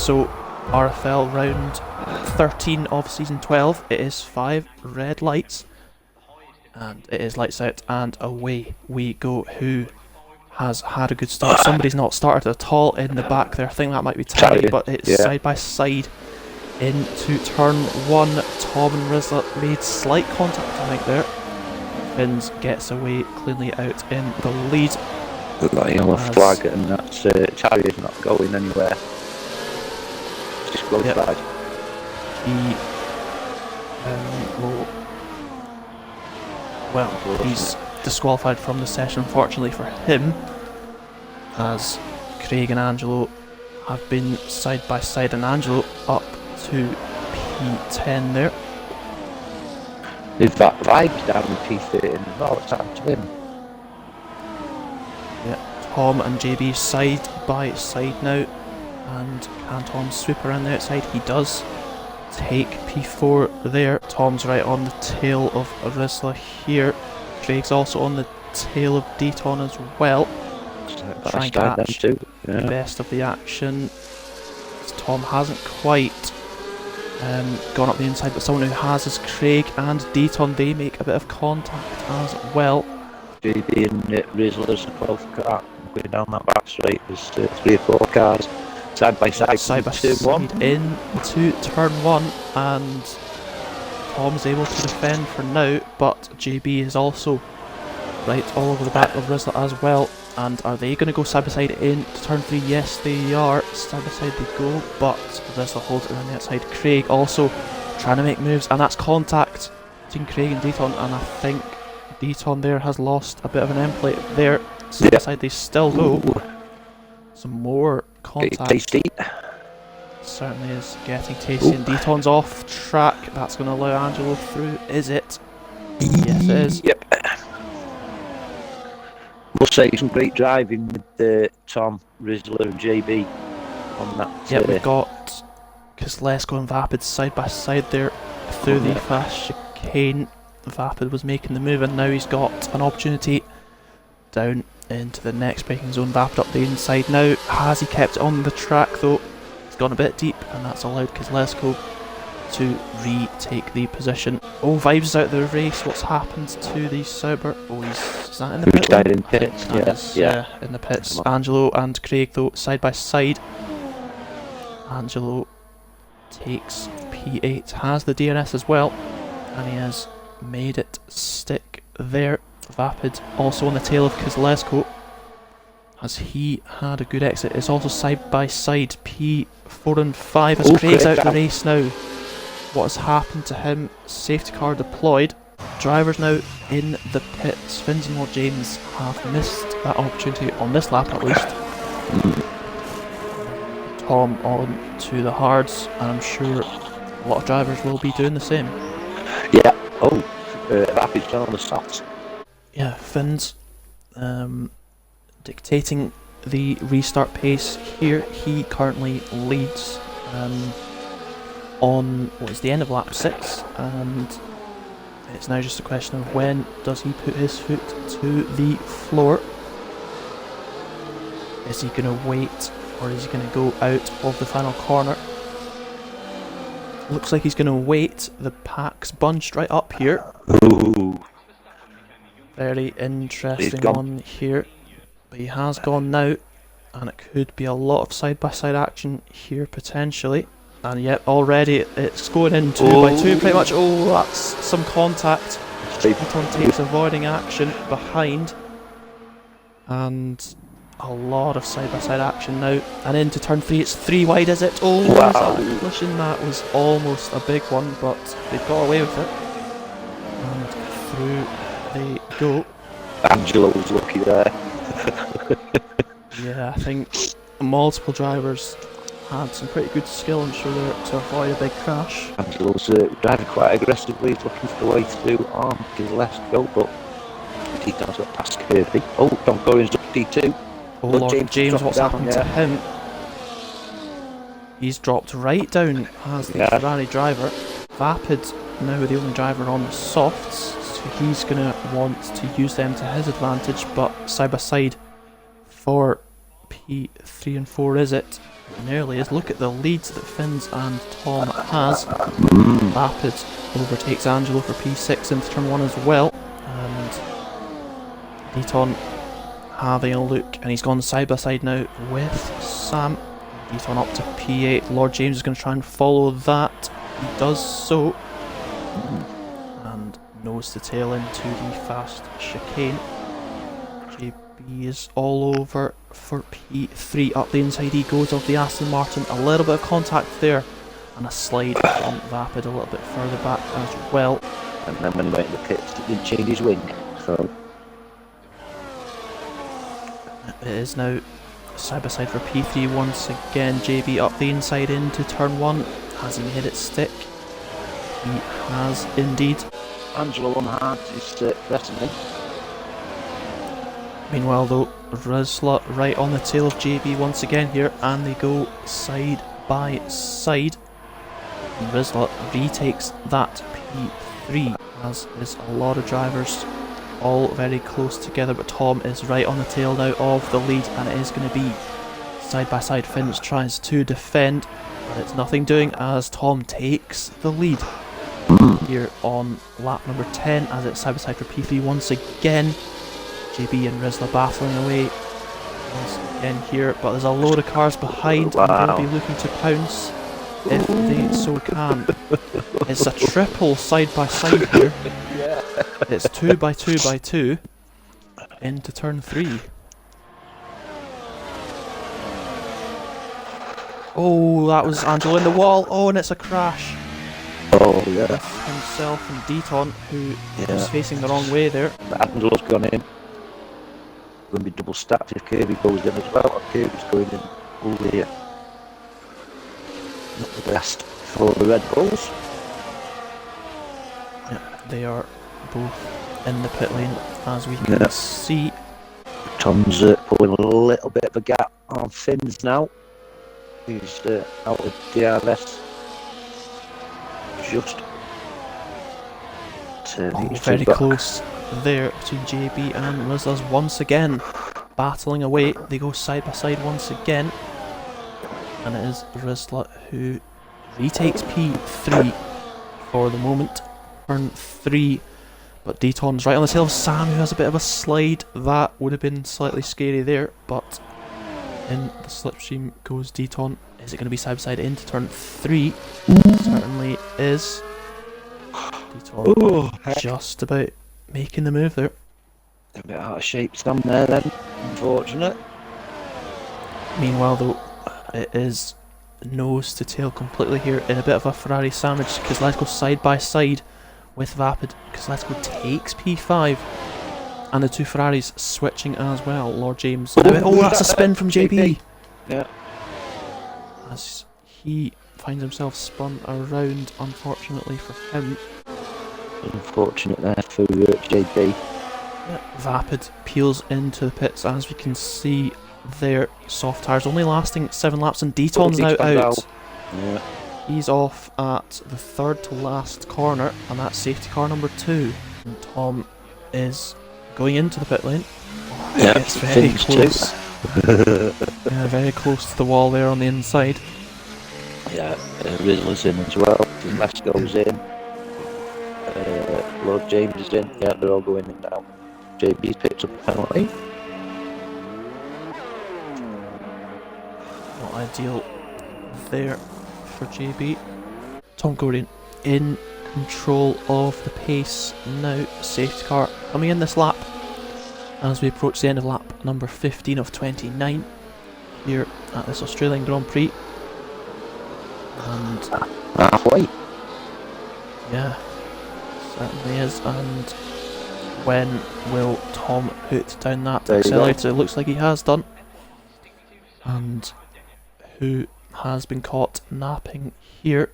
So RFL round 13 of season 12. It is 5 red lights, and it is lights out and away we go. Who has had a good start? Somebody's not started at all in the back there. I think that might be Tiny, but it's side by side into turn 1. Tom and Rizla made slight contact, I think, there. Fins gets away cleanly out in the lead. Look like yellow flag, and that's Charlie's not going anywhere. Just goes back. He he's disqualified from the session, unfortunately for him, as Craig and Angelo have been side by side, and Angelo up to P10 there. There's that vibes down in P13 as well, it's up to him. Yeah, Tom and JB side by side now, and can Tom swoop around the outside? He does take P4 there. Tom's right on the tail of Rizla here. Craig's also on the tail of Deaton as well. Try and catch the best of the action. Tom hasn't quite gone up the inside, but someone who has is Craig and Deaton. They make a bit of contact as well. JB and Rizla's a close car going down that back straight. There's 3 or 4 cars side by side into turn 1, and Tom's able to defend for now, but JB is also right all over the back of Rizla as well. And are they going to go side by side into turn 3? Yes, they are. Side by side they go, but Rizla holds it around the outside. Craig also trying to make moves, and that's contact between Craig and Deaton, and I think Deaton there has lost a bit of an end plate there. Side by side they still go. Some more contact. Tasty. Certainly is getting tasty, and Deaton's off track. That's going to allow Angelo through, is it? Yes, it is. Yep. Must say some great driving with Tom, Rizla and JB on that. Yeah, we've got Kozlesko and Vapid side by side there through the fast chicane. Vapid was making the move, and now he's got an opportunity down into the next braking zone. Vapid up the inside now. Has he kept it on the track though? He's gone a bit deep, and that's allowed Kozlesko to retake the position. Oh, Vibes out the race. What's happened to the Sauber? Oh, is that in the pit lane? In pits, yeah, in the pits. Angelo and Craig though side by side. Angelo takes P8, has the DRS as well, and he has made it stick there. Vapid also on the tail of Kozlesko, as he had a good exit. It's also side by side P4 and 5 as Craig's out the race now. What has happened to him? Safety car deployed. Drivers now in the pits. Fins and Lord James have missed that opportunity on this lap at least. Tom on to the hards, and I'm sure a lot of drivers will be doing the same. Yeah. Oh, Rapid's on the softs. Yeah, Fins dictating the restart pace here. He currently leads on what is the end of lap 6, and it's now just a question of when does he put his foot to the floor. Is he going to wait, or is he going to go out of the final corner? Looks like he's going to wait. The pack's bunched right up here. Ooh. Very interesting one here, but he has gone now, and it could be a lot of side by side action here potentially. And yet already it's going in 2 by 2 pretty much. Oh, that's some contact. Deaton takes avoiding action behind, and a lot of side by side action now. And into turn 3, it's 3 wide, is it? Oh, wow. That was almost a big one, but they've got away with it. And through they go. Angelo was lucky there. Yeah, I think multiple drivers had some pretty good skill, I'm sure, there to avoid a big crash. Angelo's driving quite aggressively, he's looking for the way through on Kozlesko, but he does it past Kirby. Oh, Tom Corrin's up P2. Oh, Lord James, what's happened to him? He's dropped right down as the Ferrari driver. Vapid now the only driver on the softs, so he's going to want to use them to his advantage, but side by side for P3 and 4 is it? Nearly is. Look at the leads that Finns and Tom has. Vapid overtakes Angelo for P6 into turn 1 as well. And Deaton having a look, and he's gone side by side now with Sam. Deaton up to P8. Lord James is going to try and follow that. He does so. And nose to tail into the fast chicane. JB is all over for P3. Up the inside he goes of the Aston Martin. A little bit of contact there. And a slide from Vapid a little bit further back as well. And then when he went in the pits, he didn't change his wing. So it is now side by side for P3 once again. JB up the inside into turn 1. Has he made it stick? He has indeed. Angelo on hard is pressing him. Meanwhile though, Rizla right on the tail of JB once again here, and they go side by side. And Rizla retakes that P3, as is a lot of drivers all very close together, but Tom is right on the tail now of the lead, and it is going to be side by side. Finns tries to defend, but it's nothing doing as Tom takes the lead here on lap number 10, as it's side by side for P3 once again. JB and Rizla battling away once again here, but there's a load of cars behind, and they'll be looking to pounce if they so can. It's a triple side by side here. It's 2 by 2 by 2 into turn 3. Oh, that was Angelo in the wall. Oh, and it's a crash. Oh yeah. With himself and Deaton, who was facing the wrong way there. Angelo's gone in. Going to be double stacked if Kirby goes in as well. Kirby's going in over here. Not the best for the Red Bulls. Yeah, they are both in the pit lane, as we can see. Tom's pulling a little bit of a gap on Finns now. He's out of DRS. Just very close there between JB and Rizla's once again. Battling away, they go side by side once again. And it is Rizla who retakes P3 for the moment. Turn 3. But Deaton's right on the tail of Sam, who has a bit of a slide. That would have been slightly scary there, but in the slipstream goes Deaton. Is it going to be side by side into turn 3? Certainly is. Deaton just about making the move there. A bit out of shape Sam there then, unfortunate. Meanwhile though, it is nose to tail completely here in a bit of a Ferrari sandwich, because let's go side by side with Vapid, because let's go takes P5, and the two Ferraris switching as well. Lord James. Oh, that's a spin from JB. Yeah. As he finds himself spun around, unfortunately for him. Unfortunate there for JB. Yeah, Vapid peels into the pits, as we can see there. Soft tyres only lasting 7 laps, and Deaton's now out. Yeah. He's off at the third to last corner, and that's safety car number 2. And Tom is going into the pit lane. Oh, yeah, it's very close. Yeah, very close to the wall there on the inside. Yeah, Rizla's in as well. Lasco's in. Lord James is in. Yeah, they're all going in now. JB's picked up a penalty. Not ideal there for JB. Tom Gordon in control of the pace now. Safety car coming in this lap as we approach the end of lap number 15 of 29 here at this Australian Grand Prix. And halfway. Yeah, certainly is. And when will Tom put down that accelerator? It looks like he has done. And who has been caught napping here?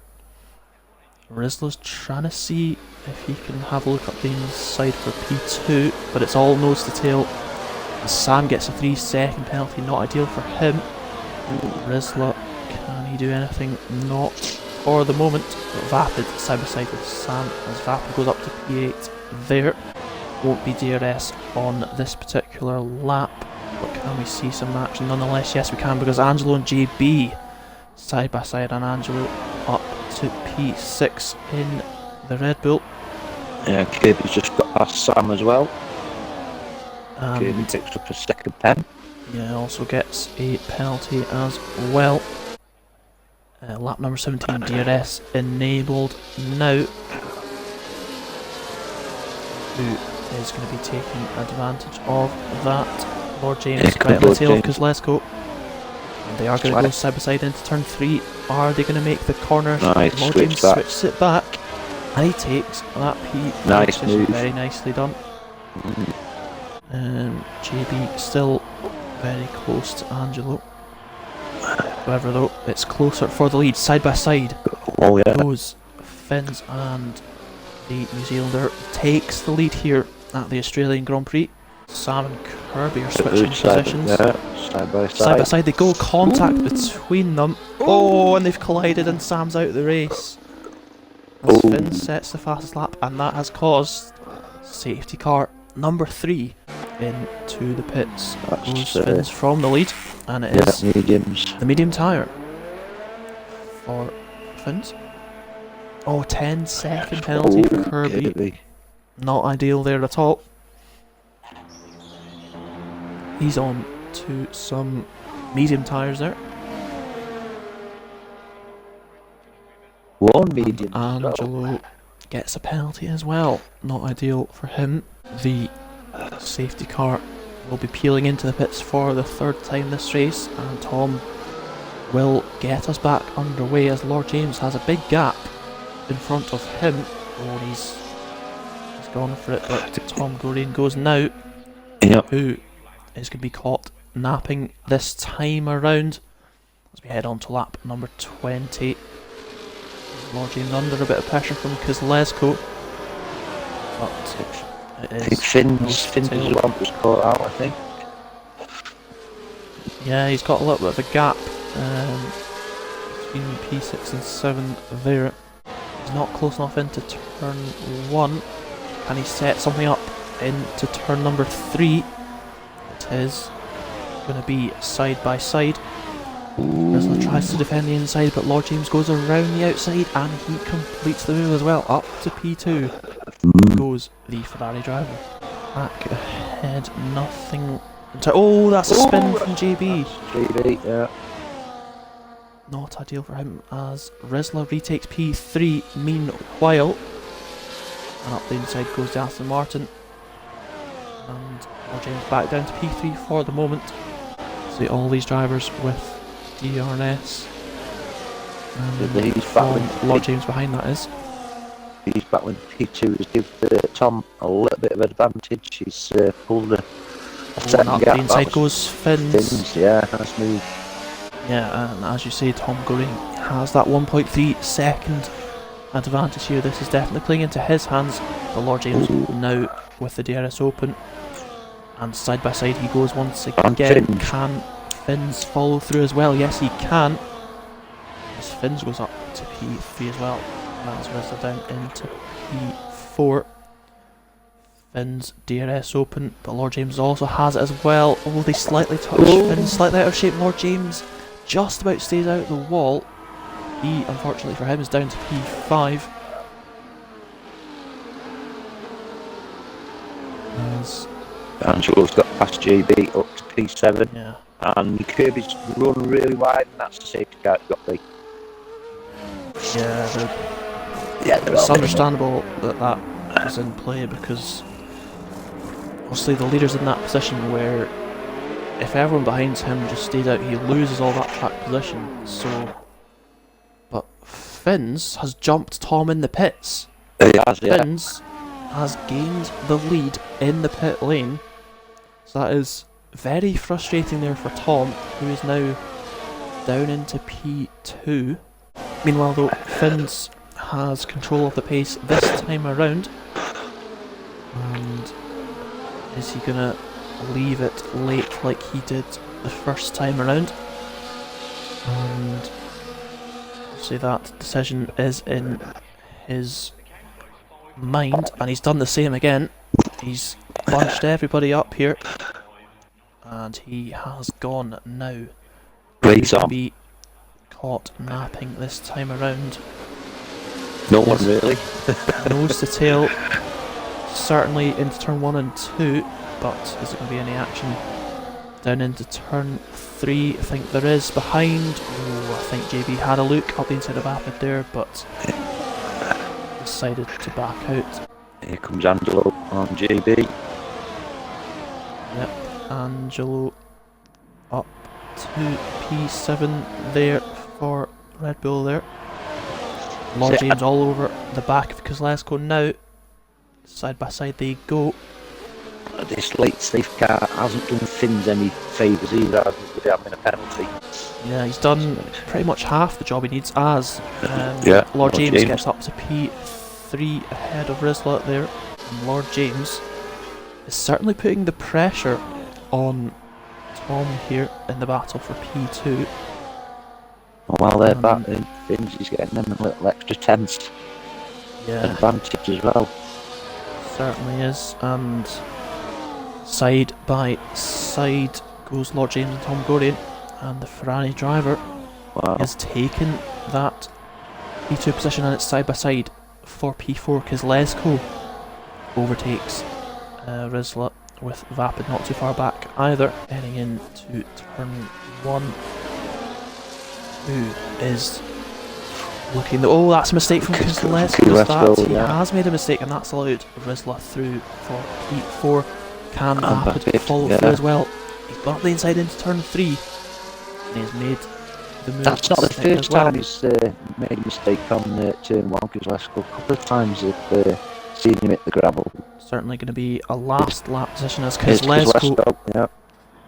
Rizla's trying to see if he can have a look up the inside for P2, but it's all nose to tail. Sam gets a 3-second penalty, not ideal for him. Rizla, can he do anything? Not for the moment. But Vapid side by side with Sam, as Vapid goes up to P8 there. Won't be DRS on this particular lap, but Can we see some action nonetheless? Yes, we can, because Angelo and JB side by side, and Angelo up to P6 in the Red Bull. Yeah, Kirby's just got past Sam as well. Kirby And picks up a second pen. yeah, also gets a penalty as well. Lap number 17 DRS enabled now. Who is going to be taking advantage of that? Lord James right on the tail of Kozlesko. And they are going to go side by side into turn 3. Are they going to make the corner? Nice, Lord James switches it back. And he takes that P. Nice move. Very nicely done. JB still very close to Angelo. However, though, it's closer for the lead. Side by side goes Finns, and the New Zealander takes the lead here at the Australian Grand Prix. Sam and Kirby are switching positions. Side by side they go. Contact between them. Oh, and they've collided, and Sam's out of the race. As Finn sets the fastest lap, and that has caused safety car number 3 into the pits. Goes Finn's from the lead, and it is the medium tyre for Finn's. Oh, 10-second penalty for Kirby. Not ideal there at all. He's on to some medium tyres there. One medium. Angelo gets a penalty as well. Not ideal for him. The safety car will be peeling into the pits for the 3rd time this race, and Tom will get us back underway as Lord James has a big gap in front of him. Oh, he's gone for it, but Tom Gorin goes now. Who is going to be caught napping this time around as we head on to lap number 20. Lord James under a bit of pressure from Kozlesko, but it is Finn's one was caught out, I think. Yeah, he's got a little bit of a gap between P6 and 7 there. He's not close enough into turn 1. Can he set something up into turn number 3? It is going to be side by side. Rizzler tries to defend the inside, but Lord James goes around the outside, and he completes the move as well. Up to P2 goes the Ferrari driver. Back ahead, nothing. Oh, that's a spin from JB. JB, yeah. Not ideal for him as Rizzler retakes P3 meanwhile. And up the inside goes the Aston Martin. And Lord James back down to P3 for the moment. See all these drivers with DRS. And from Lord James behind, that is. He's battling P2 has given Tom a little bit of advantage. He's pulled a second up gap. The inside goes Finn's. Yeah, nice move. Yeah, and as you say, Tom Goring has that 1.3 second advantage here. This is definitely playing into his hands. But Lord James now with the DRS open. And side by side he goes once again. Can Finns follow through as well? Yes, he can. As Finns goes up to P3 as well. That's Rizzler down into P4. Finn's DRS open, but Lord James also has it as well. Oh, they slightly touch. Finn's slightly out of shape. Lord James just about stays out the wall. He, unfortunately for him, is down to P5. As Angelo's got past JB up to P7. Yeah. And Kirby's run really wide, and that's the safety car it's got to be. Yeah, it's understandable that that was in play, because obviously the leader's in that position where if everyone behind him just stayed out, he loses all that track position. So, but Finns has jumped Tom in the pits. He has, yeah. Finns has gained the lead in the pit lane. So that is very frustrating there for Tom, who is now down into P2. Meanwhile, though, Finns has control of the pace this time around. And is he gonna leave it late like he did the first time around? And see, that decision is in his mind, and he's done the same again. He's bunched everybody up here, and he has gone now. Great He's going to on. be caught napping this time around. No one really. Nose to tail, certainly into turn 1 and 2, but is there going to be any action down into turn 3? I think there is. Behind, I think JB had a look up the inside of Vapid there, but decided to back out. Here comes Angelo on JB. Yep, Angelo up to P7 there for Red Bull there. Lord James all over the back of Kozlowski now. Side by side they go. This late safe car hasn't done Finn's any favours either, with having a penalty. Yeah, he's done pretty much half the job he needs as Lord James gets up to P3 ahead of Rizla there. And Lord James is certainly putting the pressure on Tom here in the battle for P2. While they're battling, Finn's is getting them a little extra tense advantage as well. Certainly is, and side by side goes Lord James and Tom Gorian, and the Ferrari driver has taken that P2 position, and it's side by side for P4. Kozlowski overtakes Rizla with Vapid not too far back either, heading into turn 1. Who is looking... Oh, that's a mistake from Kozlowski. He has made a mistake, and that's allowed Rizla through for P4. Can Vapid follow through as well? He's got the inside into turn 3, and he's made the move. That's not the first time he's made a mistake on turn 1, Kozlowski. A couple of times I've seen him hit the gravel. Certainly going to be a last lap position as Kozlowski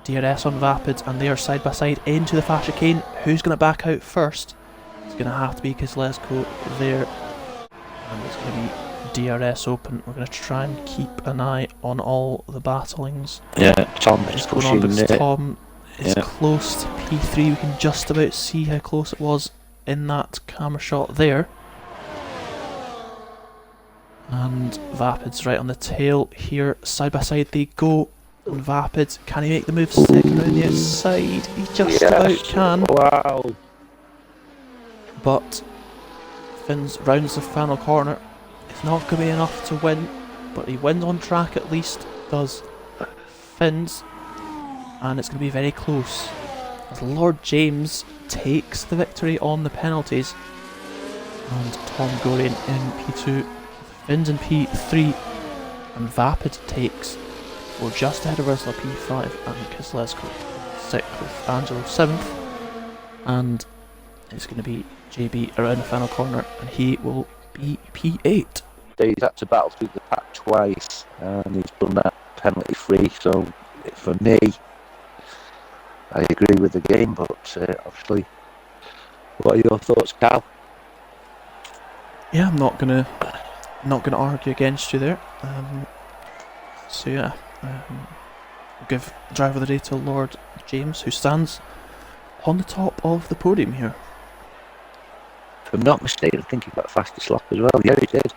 DRS on Vapid, and they are side by side into the fast chicane. Who's going to back out first? It's going to have to be Kozlowski there, and it's going to be DRS open. We're going to try and keep an eye on all the battlings. Yeah, Tom is going on because pushing Tom is close to P3. We can just about see how close it was in that camera shot there. And Vapid's right on the tail here. Side by side they go. And Vapid, can he make the move second around the outside? He just about can. Wow. But Finn's rounds the final corner. It's not going to be enough to win, but he wins on track at least, does Finn's. And it's going to be very close, as Lord James takes the victory on the penalties. And Tom Gorian in P2, Finn's in P3, and Vapid takes... We're just ahead of Rizla P5 and Kozlowski 6th with Angelo 7th, and it's going to be JB around the final corner, and he will be P8. He's had to battle through the pack twice, and he's done that penalty free, so for me, I agree with the game, but obviously, what are your thoughts, Cal? Yeah, I'm not gonna argue against you there. So yeah. We'll give driver of the day to Lord James, who stands on the top of the podium here. If I'm not mistaken, I think he got fastest lap as well. Yeah, he did.